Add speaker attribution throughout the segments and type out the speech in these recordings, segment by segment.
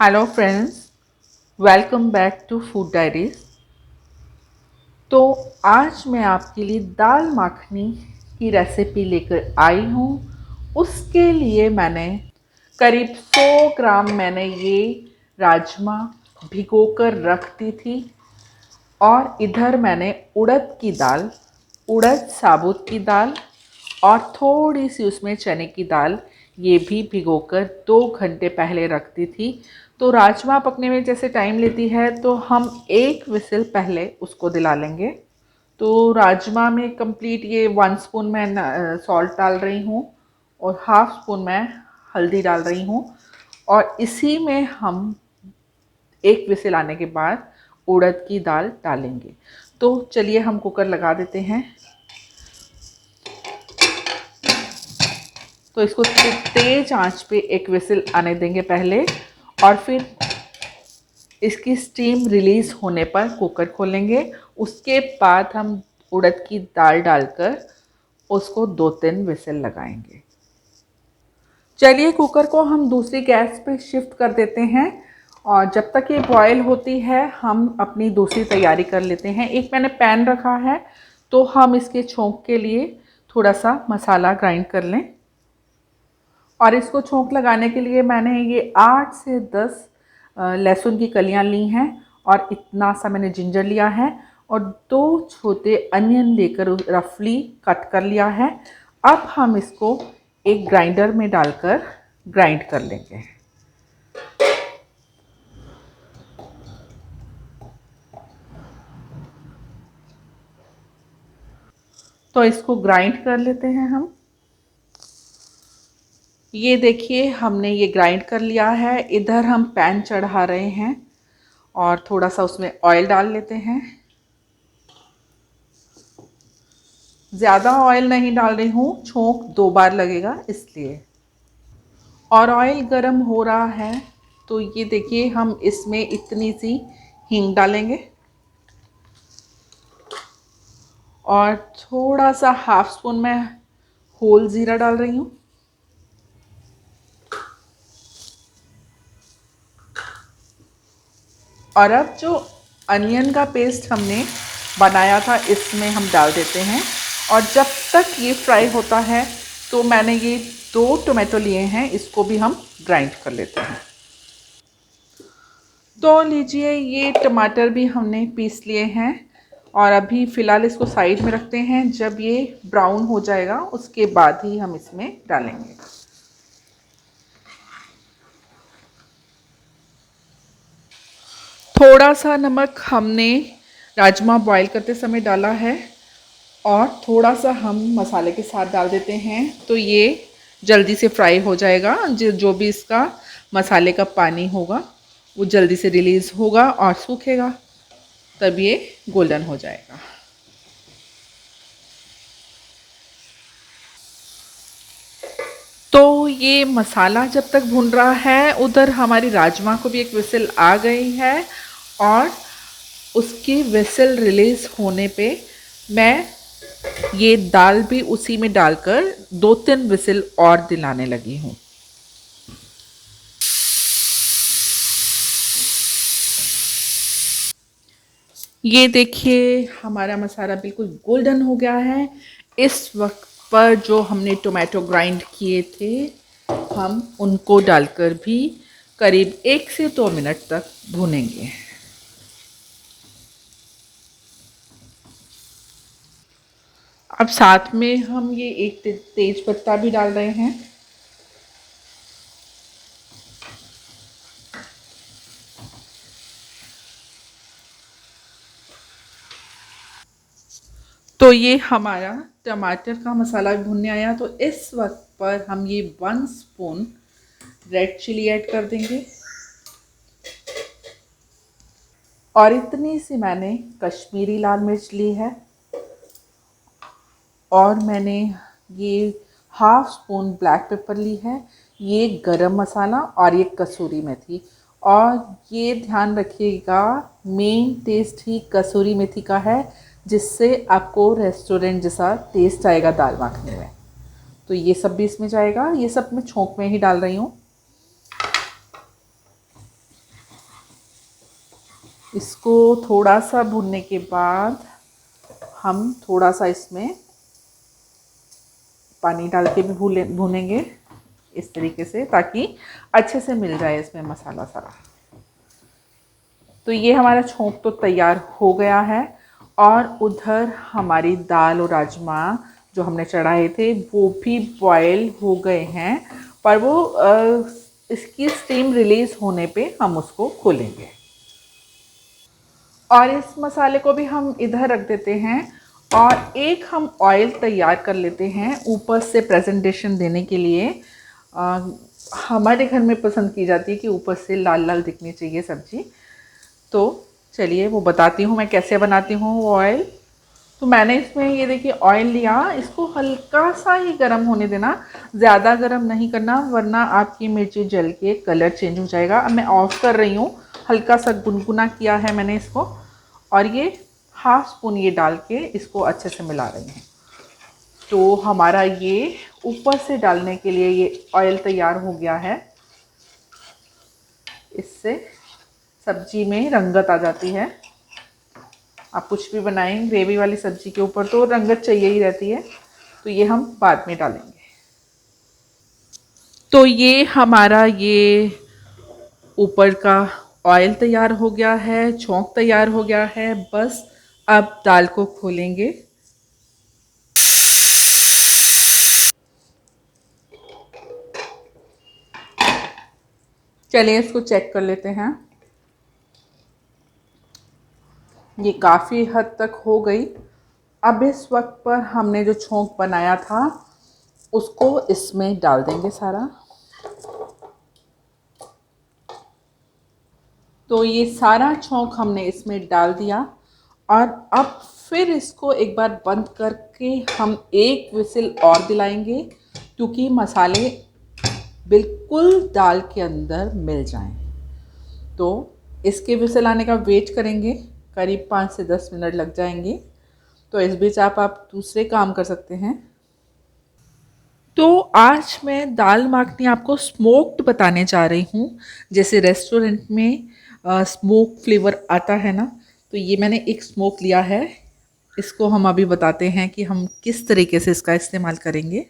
Speaker 1: Hello friends, welcome back to food diaries. तो आज मैं आपके लिए दाल मखनी की रेसिपी लेकर आई हूँ। उसके लिए मैंने करीब 100 ग्राम मैंने ये राजमा भिगोकर रख दी थी। और इधर मैंने उड़द की दाल, उड़द साबुत की दाल और थोड़ी सी उसमें चने की दाल ये भी भिगोकर 2 घंटे पहले रख दी थी। तो राजमा पकने में जैसे टाइम लेती है तो हम एक विसिल पहले उसको दिला लेंगे। तो राजमा में कंप्लीट ये 1 स्पून मैं सॉल्ट डाल रही हूँ और 1/2 स्पून मैं हल्दी डाल रही हूँ। और इसी में हम एक विसिल आने के बाद उड़द की दाल डालेंगे। तो चलिए हम कुकर लगा देते हैं। तो इसको तेज आंच पे एक विसिल आने देंगे पहले, और फिर इसकी स्टीम रिलीज़ होने पर कुकर खोलेंगे। उसके बाद हम उड़द की दाल डालकर उसको 2-3 विसिल लगाएंगे। चलिए कुकर को हम दूसरी गैस पे शिफ्ट कर देते हैं और जब तक ये बॉयल होती है हम अपनी दूसरी तैयारी कर लेते हैं। एक मैंने पैन रखा है, तो हम इसके छोंक के लिए थोड़ा सा मसाला ग्राइंड कर लें। और इसको छोंक लगाने के लिए मैंने ये 8 से 10 लहसुन की कलियां ली हैं और इतना सा मैंने जिंजर लिया है और 2 छोटे अनियन लेकर रफली कट कर लिया है। अब हम इसको एक ग्राइंडर में डालकर ग्राइंड कर लेंगे। तो इसको ग्राइंड कर लेते हैं हम। ये देखिए हमने ये ग्राइंड कर लिया है। इधर हम पैन चढ़ा रहे हैं और थोड़ा सा उसमें ऑयल डाल लेते हैं। ज़्यादा ऑयल नहीं डाल रही हूँ, छोंक 2 बार लगेगा इसलिए। और ऑयल गरम हो रहा है तो ये देखिए हम इसमें इतनी सी हींग डालेंगे और थोड़ा सा 1/2 स्पून मैं होल ज़ीरा डाल रही हूँ। और अब जो अनियन का पेस्ट हमने बनाया था इसमें हम डाल देते हैं। और जब तक ये फ्राई होता है तो मैंने ये 2 टोमेटो लिए हैं, इसको भी हम ग्राइंड कर लेते हैं। तो लीजिए ये टमाटर भी हमने पीस लिए हैं और अभी फ़िलहाल इसको साइड में रखते हैं। जब ये ब्राउन हो जाएगा उसके बाद ही हम इसमें डालेंगे। थोड़ा सा नमक हमने राजमा बॉईल करते समय डाला है और थोड़ा सा हम मसाले के साथ डाल देते हैं तो ये जल्दी से फ्राई हो जाएगा। जो भी इसका मसाले का पानी होगा वो जल्दी से रिलीज़ होगा और सूखेगा, तब ये गोल्डन हो जाएगा। तो ये मसाला जब तक भून रहा है उधर हमारी राजमा को भी एक विसिल आ गई है और उसकी विसिल रिलीज़ होने पे मैं ये दाल भी उसी में डालकर 2-3 विसिल और दिलाने लगी हूँ। ये देखिए हमारा मसाला बिल्कुल गोल्डन हो गया है। इस वक्त पर जो हमने टोमेटो ग्राइंड किए थे हम उनको डालकर भी करीब 1 से 2 मिनट तक भूनेंगे। अब साथ में हम ये एक तेज पत्ता भी डाल रहे हैं। तो ये हमारा टमाटर का मसाला भी भुनने आया। तो इस वक्त पर हम ये 1 स्पून रेड चिली ऐड कर देंगे और इतनी सी मैंने कश्मीरी लाल मिर्च ली है और मैंने ये 1/2 स्पून ब्लैक पेपर ली है। ये गरम मसाला और ये कसूरी मेथी। और ये ध्यान रखिएगा मेन टेस्ट ही कसूरी मेथी का है, जिससे आपको रेस्टोरेंट जैसा टेस्ट आएगा दाल मखनी में। तो ये सब भी इसमें जाएगा। ये सब मैं छोंक में ही डाल रही हूँ। इसको थोड़ा सा भूनने के बाद हम थोड़ा सा इसमें पानी डाल के भी भूनेंगे इस तरीके से, ताकि अच्छे से मिल जाए इसमें मसाला सारा। तो ये हमारा छोंक तो तैयार हो गया है, और उधर हमारी दाल और राजमा जो हमने चढ़ाए थे वो भी बॉयल हो गए हैं, पर वो इसकी स्टीम रिलीज़ होने पे हम उसको खोलेंगे। और इस मसाले को भी हम इधर रख देते हैं, और एक हम ऑयल तैयार कर लेते हैं ऊपर से प्रेजेंटेशन देने के लिए। अ, हमारे घर में पसंद की जाती है कि ऊपर से लाल लाल दिखनी चाहिए सब्ज़ी। तो चलिए वो बताती हूँ मैं कैसे बनाती हूँ वो ऑयल। तो मैंने इसमें ये देखिए ऑयल लिया, इसको हल्का सा ही गर्म होने देना, ज़्यादा गर्म नहीं करना वरना आपकी मिर्ची जल के कलर चेंज हो जाएगा। अब मैं ऑफ़ कर रही हूँ, हल्का सा गुनगुना किया है मैंने इसको, और ये हाफ स्पून ये डाल के इसको अच्छे से मिला रही हूँ। तो हमारा ये ऊपर से डालने के लिए ये ऑयल तैयार हो गया है। इससे सब्जी में रंगत आ जाती है। आप कुछ भी बनाएं ग्रेवी वाली सब्जी के ऊपर तो रंगत चाहिए ही रहती है, तो ये हम बाद में डालेंगे। तो ये हमारा ये ऊपर का ऑयल तैयार हो गया है, छोंक तैयार हो गया है। बस अब दाल को खोलेंगे। चलिए इसको चेक कर लेते हैं। ये काफ़ी हद तक हो गई। अब इस वक्त पर हमने जो छोंक बनाया था उसको इसमें डाल देंगे सारा। तो ये सारा छोंक हमने इसमें डाल दिया, और अब फिर इसको एक बार बंद करके हम एक विसिल और दिलाएंगे, क्योंकि मसाले बिल्कुल दाल के अंदर मिल जाएं। तो इसके विसिल आने का वेट करेंगे, करीब 5 से 10 मिनट लग जाएंगे। तो इस बीच आप दूसरे काम कर सकते हैं। तो आज मैं दाल माखनी आपको स्मोक्ड बताने जा रही हूँ। जैसे रेस्टोरेंट में स्मोक फ्लेवर आता है ना, तो ये मैंने एक स्मोक लिया है। इसको हम अभी बताते हैं कि हम किस तरीके से इसका इस्तेमाल करेंगे।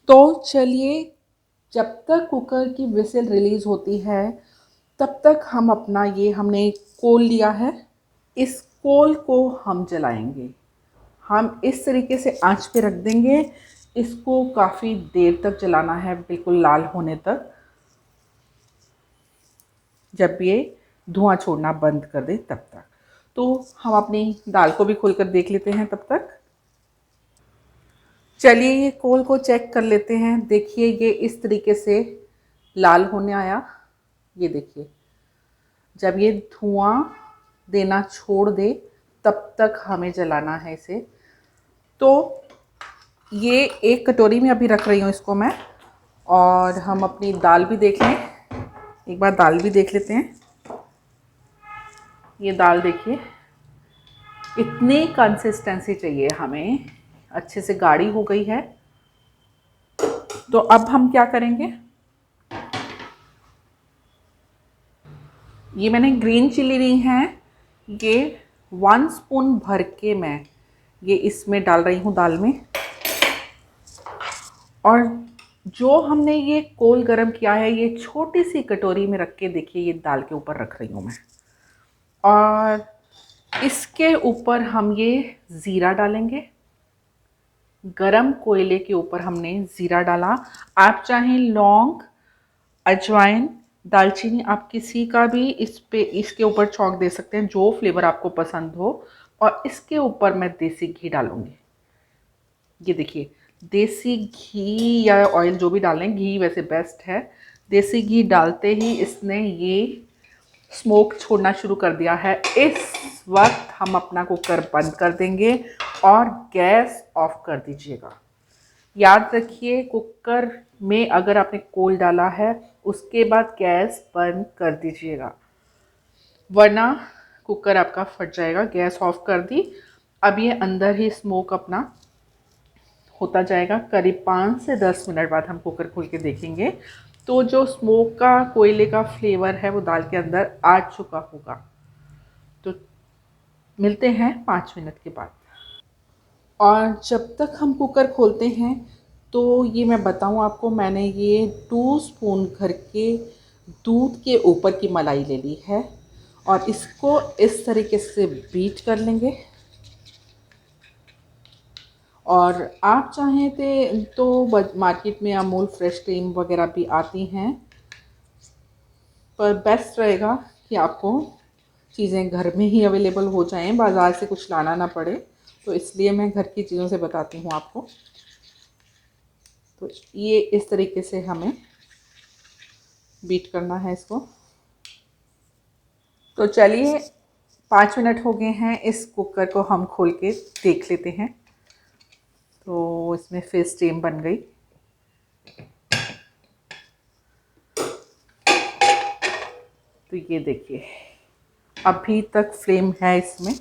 Speaker 1: तो चलिए, जब तक कुकर की विसिल रिलीज़ होती है तब तक हम अपना ये हमने कोल लिया है, इस कोल को हम जलाएंगे। हम इस तरीके से आंच पे रख देंगे। इसको काफ़ी देर तक जलाना है, बिल्कुल लाल होने तक, जब ये धुआं छोड़ना बंद कर दे तब तक। तो हम अपनी दाल को भी खोल कर देख लेते हैं तब तक। चलिए ये कोल को चेक कर लेते हैं। देखिए ये इस तरीके से लाल होने आया। ये देखिए, जब ये धुआं देना छोड़ दे तब तक हमें जलाना है इसे। तो ये एक कटोरी में अभी रख रही हूँ इसको मैं, और हम अपनी दाल भी देख लें। एक बार दाल भी देख लेते हैं। ये दाल देखिए, इतनी कंसिस्टेंसी चाहिए हमें, अच्छे से गाढ़ी हो गई है। तो अब हम क्या करेंगे, ये मैंने ग्रीन चिली ली है, ये 1 स्पून भर के मैं ये इसमें डाल रही हूँ दाल में। और जो हमने ये कोल गरम किया है ये छोटी सी कटोरी में रख के देखिए ये दाल के ऊपर रख रही हूँ मैं। और इसके ऊपर हम ये ज़ीरा डालेंगे। गरम कोयले के ऊपर हमने ज़ीरा डाला। आप चाहें लौंग, अजवाइन, दालचीनी, आप किसी का भी इसके ऊपर छौंक दे सकते हैं, जो फ्लेवर आपको पसंद हो। और इसके ऊपर मैं देसी घी डालूंगी। ये देखिए, देसी घी या ऑयल जो भी डालें, घी वैसे बेस्ट है। देसी घी डालते ही इसने ये स्मोक छोड़ना शुरू कर दिया है। इस वक्त हम अपना कुकर बंद कर देंगे और गैस ऑफ कर दीजिएगा। याद रखिए, कुकर में अगर आपने कोल डाला है उसके बाद गैस बंद कर दीजिएगा, वरना कुकर आपका फट जाएगा। गैस ऑफ कर दी। अब ये अंदर ही स्मोक अपना होता जाएगा। करीब 5 से 10 मिनट बाद हम कुकर खोल के देखेंगे तो जो स्मोक का कोयले का फ्लेवर है वो दाल के अंदर आ चुका होगा। तो मिलते हैं 5 मिनट के बाद। और जब तक हम कुकर खोलते हैं तो ये मैं बताऊँ आपको, मैंने ये 2 स्पून घर के दूध के ऊपर की मलाई ले ली है और इसको इस तरीके से बीट कर लेंगे। और आप चाहें तो मार्केट में अमूल फ्रेश क्रीम वगैरह भी आती हैं, पर बेस्ट रहेगा कि आपको चीज़ें घर में ही अवेलेबल हो जाएं, बाज़ार से कुछ लाना ना पड़े। तो इसलिए मैं घर की चीज़ों से बताती हूँ आपको। तो ये इस तरीके से हमें बीट करना है इसको। तो चलिए 5 मिनट हो गए हैं, इस कुकर को हम खोल के देख लेते हैं। तो इसमें फिर स्टीम बन गई। तो ये देखिए, अभी तक फ्लेम है इसमें,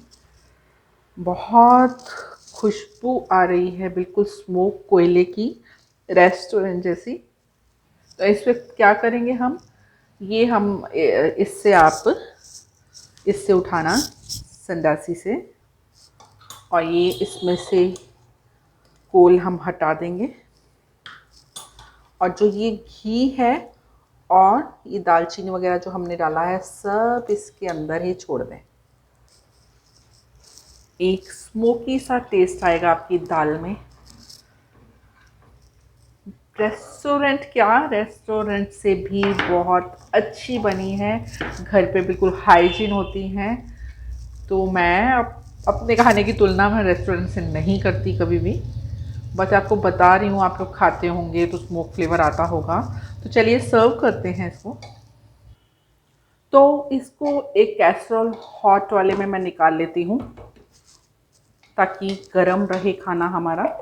Speaker 1: बहुत खुशबू आ रही है, बिल्कुल स्मोक कोयले की, रेस्टोरेंट जैसी। तो इस वक्त क्या करेंगे हम, ये हम इससे उठाना संडासी से, और ये इसमें से कोल हम हटा देंगे। और जो ये घी है और ये दालचीनी वगैरह जो हमने डाला है सब इसके अंदर ही छोड़ दें। एक स्मोकी सा टेस्ट आएगा आपकी दाल में। रेस्टोरेंट से भी बहुत अच्छी बनी है, घर पे बिल्कुल हाइजीन होती हैं। तो मैं अपने खाने की तुलना में रेस्टोरेंट से नहीं करती कभी भी, बस आपको बता रही हूँ, आप लोग खाते होंगे तो स्मोक फ्लेवर आता होगा। तो चलिए सर्व करते हैं इसको। तो इसको एक कैसरोल हॉट वाले में मैं निकाल लेती हूँ ताकि गरम रहे खाना हमारा।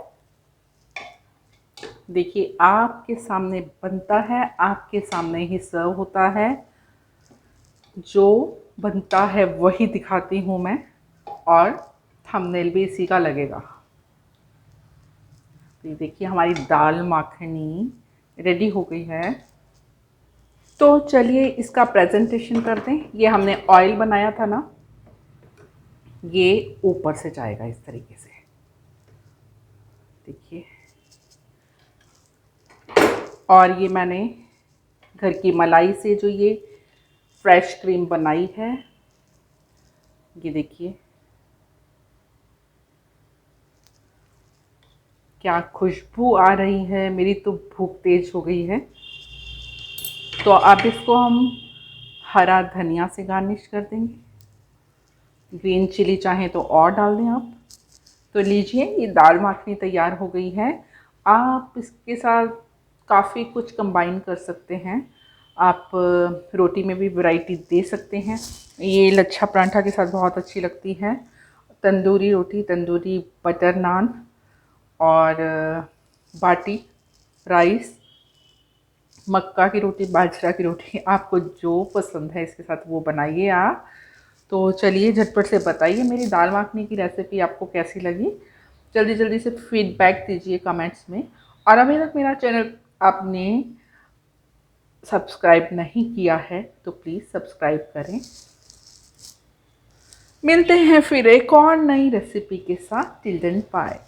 Speaker 1: देखिए आपके सामने बनता है, आपके सामने ही सर्व होता है, जो बनता है वही दिखाती हूँ मैं, और थंबनेल भी इसी का लगेगा। तो ये देखिए हमारी दाल माखनी रेडी हो गई है। तो चलिए इसका प्रेजेंटेशन करते हैं। ये हमने ऑयल बनाया था ना, ये ऊपर से जाएगा इस तरीके से, देखिए। और ये मैंने घर की मलाई से जो ये फ्रेश क्रीम बनाई है, ये देखिए क्या खुशबू आ रही है, मेरी तो भूख तेज हो गई है। तो अब इसको हम हरा धनिया से गार्निश कर देंगे, ग्रीन चिली चाहें तो और डाल दें आप। तो लीजिए ये दाल माखनी तैयार हो गई है। आप इसके साथ काफ़ी कुछ कंबाइन कर सकते हैं। आप रोटी में भी वैरायटी दे सकते हैं। ये लच्छा पराठा के साथ बहुत अच्छी लगती है, तंदूरी रोटी, तंदूरी बटर नान, और बाटी राइस, मक्का की रोटी, बाजरा की रोटी, आपको जो पसंद है इसके साथ वो बनाइए आप। तो चलिए झटपट से बताइए मेरी दाल माखनी की रेसिपी आपको कैसी लगी। जल्दी जल्दी से फीडबैक दीजिए कमेंट्स में। और अभी तक मेरा चैनल आपने सब्सक्राइब नहीं किया है तो प्लीज़ सब्सक्राइब करें। मिलते हैं फिर एक और नई रेसिपी के साथ। Till then bye.